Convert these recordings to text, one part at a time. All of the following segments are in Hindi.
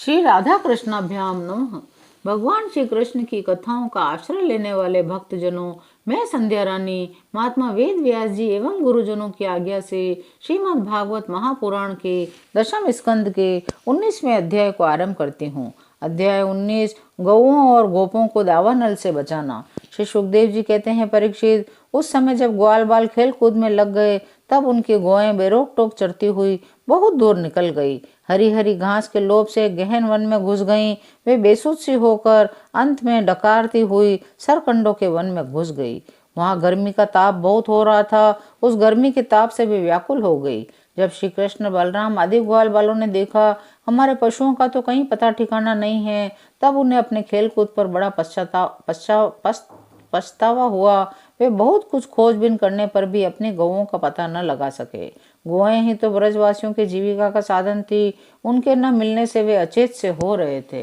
श्री राधा कृष्णाभ्याम नमः। भगवान श्री कृष्ण की कथाओं का आश्रय लेने वाले भक्तजनों, मैं संध्या रानी महात्मा वेद व्यास जी एवं गुरुजनों की आज्ञा से श्रीमद् भागवत महापुराण के दशम स्कंद के 19वें अध्याय को आरंभ करती हूँ। अध्याय 19, गौओं और गोपों को दावानल से बचाना। श्री सुखदेव जी कहते हैं, परीक्षित, उस समय जब ग्वाल बाल खेल कूद में लग गए, तब उनकी गौएं बेरोक टोक चरती हुई बहुत दूर निकल गई। हरी हरी घास के लोभ से गहन वन में घुस गईं। वे बेसुध सी होकर अंत में डकारती हुई सरकंडों के वन में घुस गई। वहां गर्मी का ताप बहुत हो रहा था। उस गर्मी के ताप से वे व्याकुल हो गई। जब श्री कृष्ण बलराम आदि ग्वाल बालों ने देखा हमारे पशुओं का तो कहीं पता ठिकाना नहीं है, तब उन्हें अपने खेल कूद पर बड़ा पछतावा हुआ। वे बहुत कुछ खोजबीन करने पर भी अपनी गौओं का पता न लगा सके। गौएं ही तो ब्रजवासियों की जीविका का साधन थी। उनके न मिलने से वे अचेत से हो रहे थे।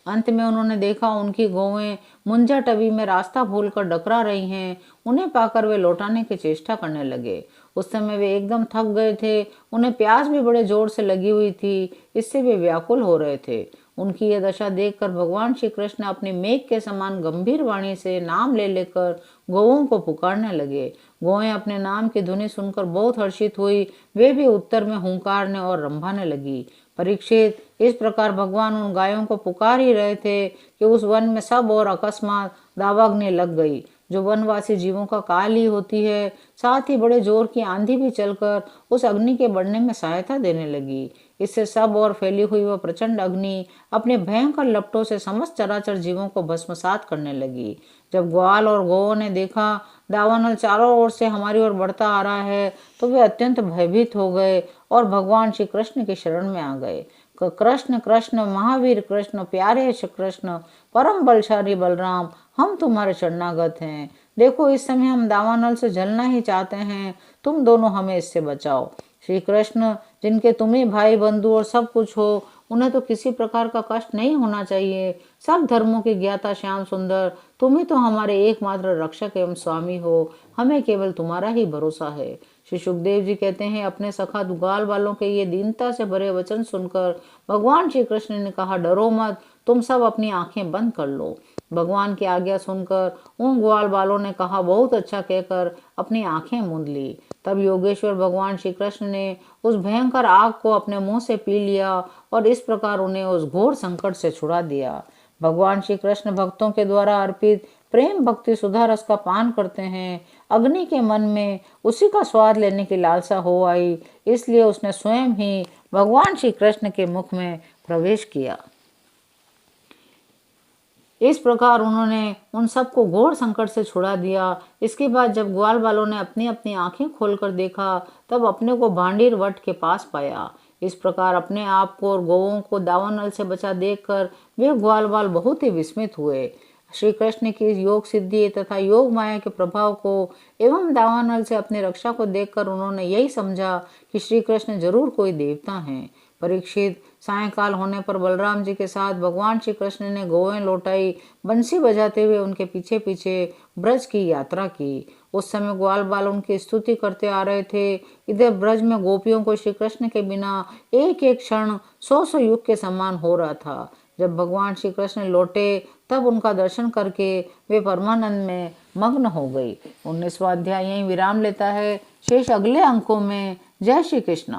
अंत में उन्होंने देखा उनकी गौएं मुंजा टबी में रास्ता भूलकर डकरा रही हैं। उन्हें पाकर वे लौटाने की चेष्टा करने लगे। उस समय वे एकदम थक गए थे। उन्हें प्यास भी बड़े जोर से लगी हुई थी। इससे वे व्याकुल हो रहे थे। उनकी यह दशा देखकर भगवान श्री कृष्ण अपनी मेघ के समान गंभीर वाणी से नाम ले लेकर गौओं को पुकारने लगे। गौएं अपने नाम की ध्वनि सुनकर बहुत हर्षित हुई। वे भी उत्तर में हुंकारने और रंभाने लगी। परीक्षित, इस प्रकार भगवान उन गायों को पुकार ही रहे थे कि उस वन में सब और अकस्मात दावाग्नि लग गई, जो वनवासी जीवों का काल ही होती है। साथ ही बड़े जोर की आंधी भी चलकर उस अग्नि के बढ़ने में सहायता देने लगी। इससे सब और फैली हुई वह प्रचंड अग्नि अपने भयंकर लपटों से समस्त चराचर जीवों को भस्मसात करने लगी। जब ग्वाल और गौओं ने देखा दावानल चारों ओर से हमारी ओर बढ़ता आ रहा है, तो वे अत्यंत भयभीत हो गए और भगवान श्री कृष्ण की शरण में आ गए। कृष्ण कृष्ण महावीर कृष्ण, प्यारे श्री कृष्ण, परम बलशाली बलराम, हम तुम्हारे शरणागत हैं। देखो, इस समय हम दावानल से जलना ही चाहते हैं। तुम दोनों हमें इससे बचाओ। श्री कृष्ण, जिनके तुम ही भाई बंधु और सब कुछ हो, उन्हें तो किसी प्रकार का कष्ट नहीं होना चाहिए। सब धर्मों की ज्ञाता श्याम सुंदर, तुम ही तो हमारे एकमात्र रक्षक एवं स्वामी हो। हमें केवल तुम्हारा ही भरोसा है। श्री सुखदेव जी कहते हैं, अपने सखा दुगाल वालों के ये दीनता से भरे वचन सुनकर भगवान श्री कृष्ण ने कहा, डरो मत, तुम सब अपनी आंखें बंद कर लो। भगवान की आज्ञा सुनकर उन ग्वाल बालों ने कहा, बहुत अच्छा कहकर अपनी आंखें मूंद ली। तब योगेश्वर भगवान श्री कृष्ण ने उस भयंकर आग को अपने मुंह से पी लिया और इस प्रकार उन्हें उस घोर संकट से छुड़ा दिया। भगवान श्री कृष्ण भक्तों के द्वारा अर्पित प्रेम भक्ति सुधा रस का पान करते हैं। अग्नि के मन में उसी का स्वाद लेने की लालसा हो आई, इसलिए उसने स्वयं ही भगवान श्री कृष्ण के मुख में प्रवेश किया। इस प्रकार उन्होंने उन सबको घोर संकट से छुड़ा दिया। इसके बाद जब ग्वाल वालों ने अपनी अपनी आंखें खोलकर देखा, तब अपने को भांडीर वट के पास पाया। इस प्रकार अपने आप को और गौओं को दावानल से बचा देखकर वे ग्वाल बाल बहुत ही विस्मित हुए। श्री कृष्ण की योग सिद्धि तथा योग माया के प्रभाव को एवं दावानल से अपनी रक्षा को देखकर उन्होंने यही समझा कि श्री कृष्ण जरूर कोई देवता हैं। परीक्षित, सायंकाल होने पर बलराम जी के साथ भगवान श्री कृष्ण ने गौएं लौटाई, बंसी बजाते हुए उनके पीछे पीछे ब्रज की यात्रा की। उस समय ग्वाल बाल उनकी स्तुति करते आ रहे थे। इधर ब्रज में गोपियों को श्री कृष्ण के बिना एक एक क्षण 100 युग के समान हो रहा था। जब भगवान श्री कृष्ण लौटे, तब उनका दर्शन करके वे परमानंद में मग्न हो गई। 19वां अध्याय यहीं विराम लेता है। शेष अगले अंकों में। जय श्री कृष्ण।